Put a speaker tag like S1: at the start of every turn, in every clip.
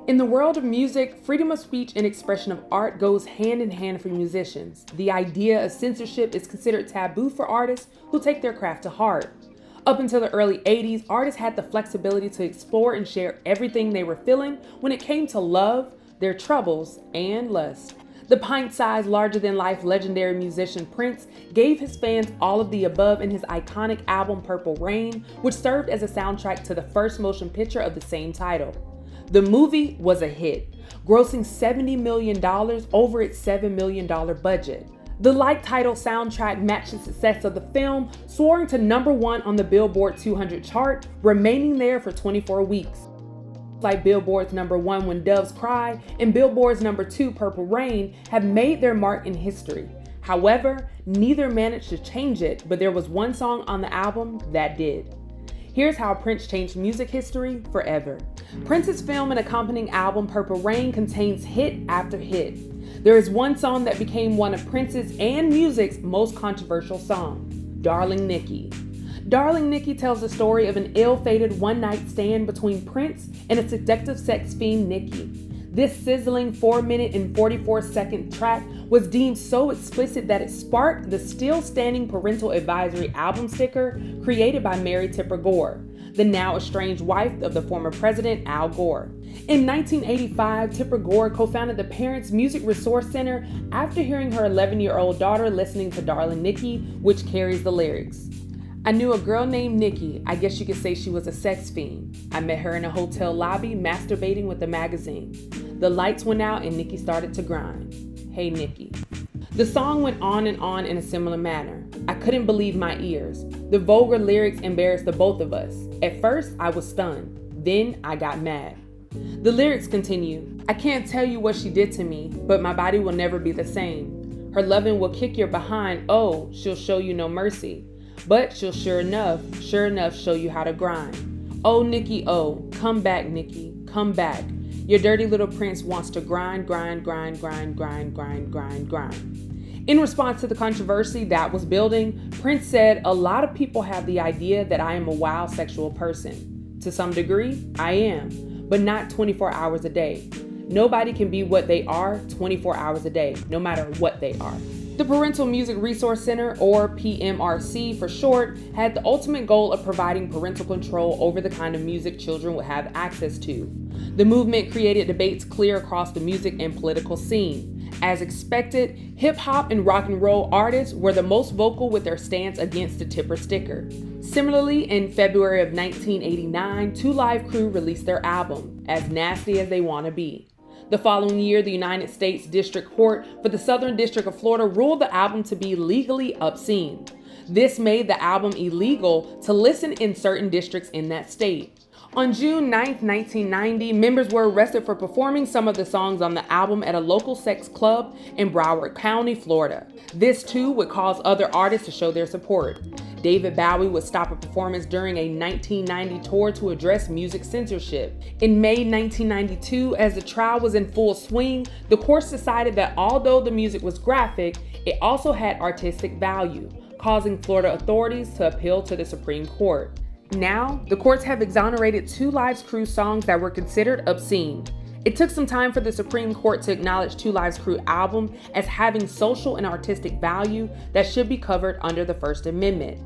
S1: In the world of music, freedom of speech and expression of art goes hand in hand for musicians. The idea of censorship is considered taboo for artists who take their craft to heart. Up until the early 80s, artists had the flexibility to explore and share everything they were feeling when it came to love, their troubles, and lust. The pint-sized, larger-than-life legendary musician Prince gave his fans all of the above in his iconic album Purple Rain, which served as a soundtrack to the first motion picture of the same title. The movie was a hit, grossing $70 million over its $7 million budget. The like-titled soundtrack matched the success of the film, soaring to #1 on the Billboard 200 chart, remaining there for 24 weeks. Like Billboard's #1 When Doves Cry and Billboard's #2 Purple Rain have made their mark in history. However, neither managed to change it, but there was one song on the album that did. Here's how Prince changed music history forever. Prince's film and accompanying album Purple Rain contains hit after hit. There is one song that became one of Prince's and music's most controversial songs, Darling Nikki. Darling Nikki tells the story of an ill-fated one-night stand between Prince and a seductive sex fiend, Nikki. This sizzling 4-minute and 44-second track was deemed so explicit that it sparked the still-standing parental advisory album sticker created by Mary Tipper Gore, the now estranged wife of the former president Al Gore. In 1985, Tipper Gore co-founded the Parents Music Resource Center after hearing her 11-year-old daughter listening to Darling Nikki, which carries the lyrics. I knew a girl named Nikki. I guess you could say she was a sex fiend. I met her in a hotel lobby masturbating with a magazine. The lights went out and Nikki started to grind. Hey Nikki. The song went on and on in a similar manner. I couldn't believe my ears. The vulgar lyrics embarrassed the both of us. At first, I was stunned. Then I got mad. The lyrics continue. I can't tell you what she did to me, but my body will never be the same. Her loving will kick your behind. Oh, she'll show you no mercy. But she'll sure enough show you how to grind. Oh, Nikki, oh, come back, Nikki, come back. Your dirty little prince wants to grind. In response to the controversy that was building, Prince said, a lot of people have the idea that I am a wild sexual person. To some degree, I am, but not 24 hours a day. Nobody can be what they are 24 hours a day, no matter what they are. The Parental Music Resource Center, or PMRC for short, had the ultimate goal of providing parental control over the kind of music children would have access to. The movement created debates clear across the music and political scene. As expected, hip-hop and rock and roll artists were the most vocal with their stance against the Tipper sticker. Similarly, in February of 1989, 2 Live Crew released their album, As Nasty as They Wanna Be. The following year, the United States District Court for the Southern District of Florida ruled the album to be legally obscene. This made the album illegal to listen in certain districts in that state. On June 9, 1990, members were arrested for performing some of the songs on the album at a local sex club in Broward County, Florida. This too would cause other artists to show their support. David Bowie would stop a performance during a 1990 tour to address music censorship. In May 1992, as the trial was in full swing, the courts decided that although the music was graphic, it also had artistic value, causing Florida authorities to appeal to the Supreme Court. Now, the courts have exonerated 2 Live Crew songs that were considered obscene. It took some time for the Supreme Court to acknowledge 2 Live Crew album as having social and artistic value that should be covered under the First Amendment.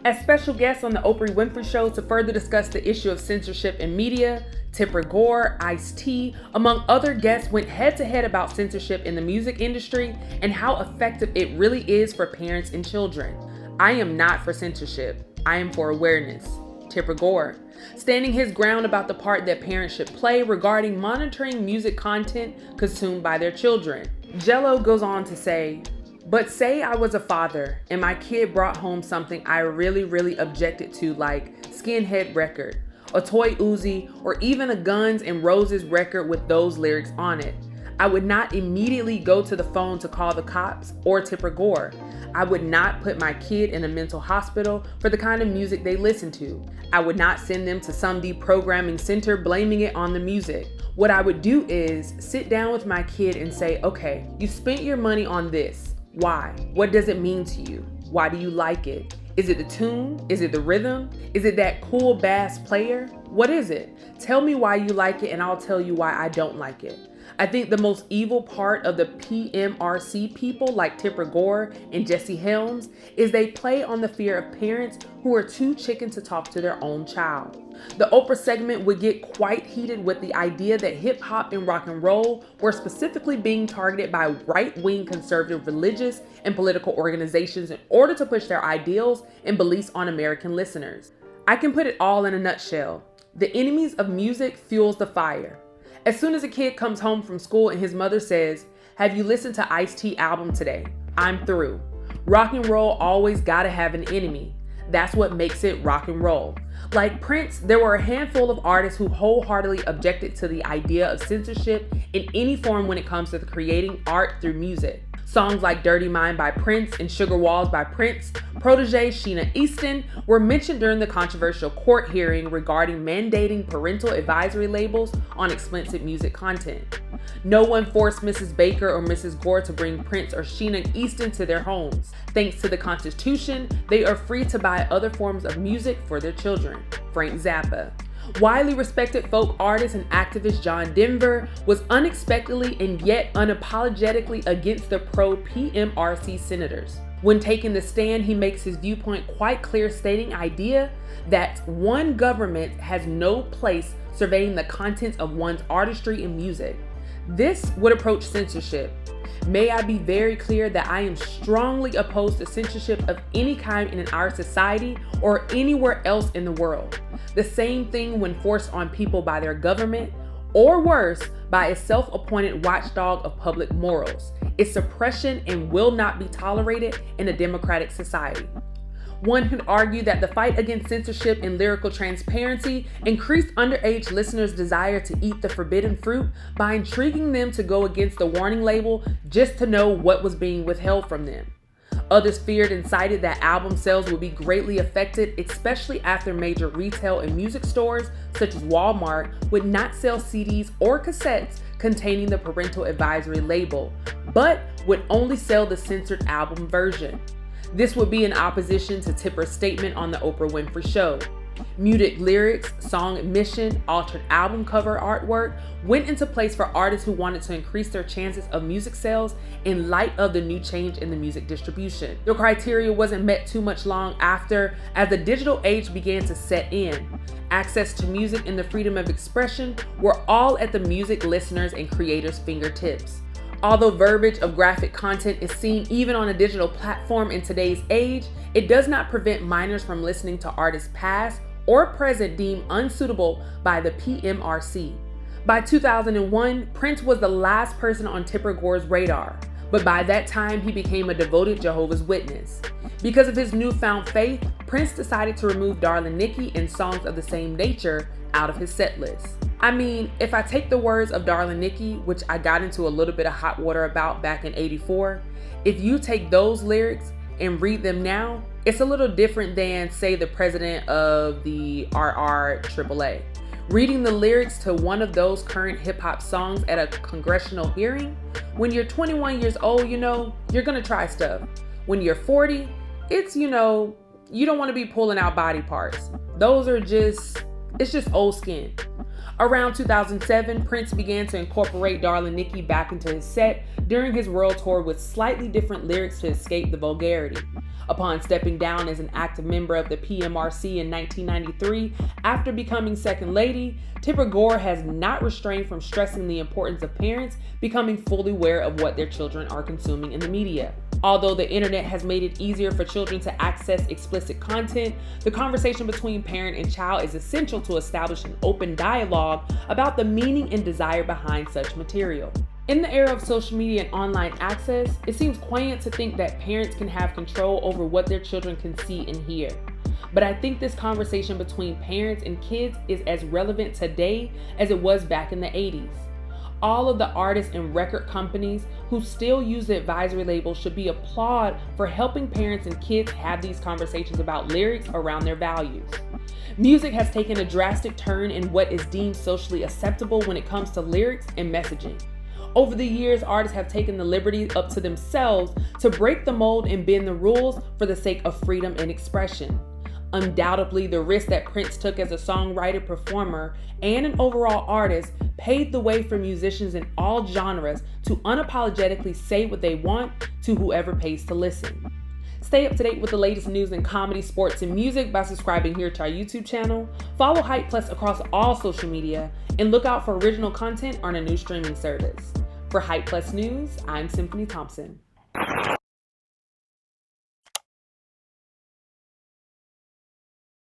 S1: As special guests on the Oprah Winfrey Show to further discuss the issue of censorship in media, Tipper Gore, Ice-T, among other guests went head-to-head about censorship in the music industry and how effective it really is for parents and children. I am not for censorship. I am for awareness. Tipper Gore, standing his ground about the part that parents should play regarding monitoring music content consumed by their children. Jello goes on to say, but say I was a father and my kid brought home something I really objected to, like Skinhead record, a Toy Uzi, or even a Guns N' Roses record with those lyrics on it. I would not immediately go to the phone to call the cops or Tipper Gore. I would not put my kid in a mental hospital for the kind of music they listen to. I would not send them to some deprogramming center blaming it on the music. What I would do is sit down with my kid and say, okay, you spent your money on this. Why? What does it mean to you? Why do you like it? Is it the tune? Is it the rhythm? Is it that cool bass player? What is it? Tell me why you like it and I'll tell you why I don't like it. I think the most evil part of the PMRC people like Tipper Gore and Jesse Helms is they play on the fear of parents who are too chicken to talk to their own child. The Oprah segment would get quite heated with the idea that hip hop and rock and roll were specifically being targeted by right-wing conservative religious and political organizations in order to push their ideals and beliefs on American listeners. I can put it all in a nutshell. The enemies of music fuels the fire. As soon as a kid comes home from school and his mother says, "Have you listened to Ice-T album today?" I'm through. Rock and roll always gotta have an enemy. That's what makes it rock and roll. Like Prince, there were a handful of artists who wholeheartedly objected to the idea of censorship in any form when it comes to creating art through music. Songs like Dirty Mind by Prince and Sugar Walls by Prince, protege Sheena Easton, were mentioned during the controversial court hearing regarding mandating parental advisory labels on explicit music content. No one forced Mrs. Baker or Mrs. Gore to bring Prince or Sheena Easton to their homes. Thanks to the Constitution, they are free to buy other forms of music for their children. Frank Zappa. Widely respected folk artist and activist John Denver was unexpectedly and yet unapologetically against the pro-PMRC senators. When taking the stand, he makes his viewpoint quite clear, stating idea that one government has no place surveying the contents of one's artistry and music. This would approach censorship. May I be very clear that I am strongly opposed to censorship of any kind in our society or anywhere else in the world. The same thing when forced on people by their government, or worse, by a self-appointed watchdog of public morals. Its suppression and will not be tolerated in a democratic society. One could argue that the fight against censorship and lyrical transparency increased underage listeners' desire to eat the forbidden fruit by intriguing them to go against the warning label just to know what was being withheld from them. Others feared and cited that album sales would be greatly affected, especially after major retail and music stores such as Walmart would not sell CDs or cassettes containing the parental advisory label, but would only sell the censored album version. This would be in opposition to Tipper's statement on the Oprah Winfrey Show. Muted lyrics, song admission, altered album cover artwork went into place for artists who wanted to increase their chances of music sales in light of the new change in the music distribution. The criteria wasn't met too much long after, as the digital age began to set in. Access to music and the freedom of expression were all at the music listeners' and creators' fingertips. Although verbiage of graphic content is seen even on a digital platform in today's age, it does not prevent minors from listening to artists past or present deemed unsuitable by the PMRC. By 2001, Prince was the last person on Tipper Gore's radar, but by that time he became a devoted Jehovah's Witness. Because of his newfound faith, Prince decided to remove Darling Nikki and songs of the same nature out of his set list. I mean, if I take the words of Darling Nikki, which I got into a little bit of hot water about back in '84, if you take those lyrics and read them now, it's a little different than, say, the president of the RRAAA. Reading the lyrics to one of those current hip hop songs at a congressional hearing, when you're 21 years old, you're gonna try stuff. When you're 40, it's, you don't want to be pulling out body parts. It's just old skin. Around 2007, Prince began to incorporate Darling Nikki back into his set during his world tour with slightly different lyrics to escape the vulgarity. Upon stepping down as an active member of the PMRC in 1993, after becoming second lady, Tipper Gore has not restrained from stressing the importance of parents becoming fully aware of what their children are consuming in the media. Although the internet has made it easier for children to access explicit content, the conversation between parent and child is essential to establish an open dialogue about the meaning and desire behind such material. In the era of social media and online access, it seems quaint to think that parents can have control over what their children can see and hear. But I think this conversation between parents and kids is as relevant today as it was back in the 80s. All of the artists and record companies who still use the advisory label should be applauded for helping parents and kids have these conversations about lyrics around their values. Music has taken a drastic turn in what is deemed socially acceptable when it comes to lyrics and messaging. Over the years, artists have taken the liberty up to themselves to break the mold and bend the rules for the sake of freedom and expression. Undoubtedly, the risk that Prince took as a songwriter, performer, and an overall artist paved the way for musicians in all genres to unapologetically say what they want to whoever pays to listen. Stay up to date with the latest news in comedy, sports, and music by subscribing here to our YouTube channel. Follow Hype Plus across all social media, and look out for original content on a new streaming service. For Hype Plus News, I'm Symphony Thompson.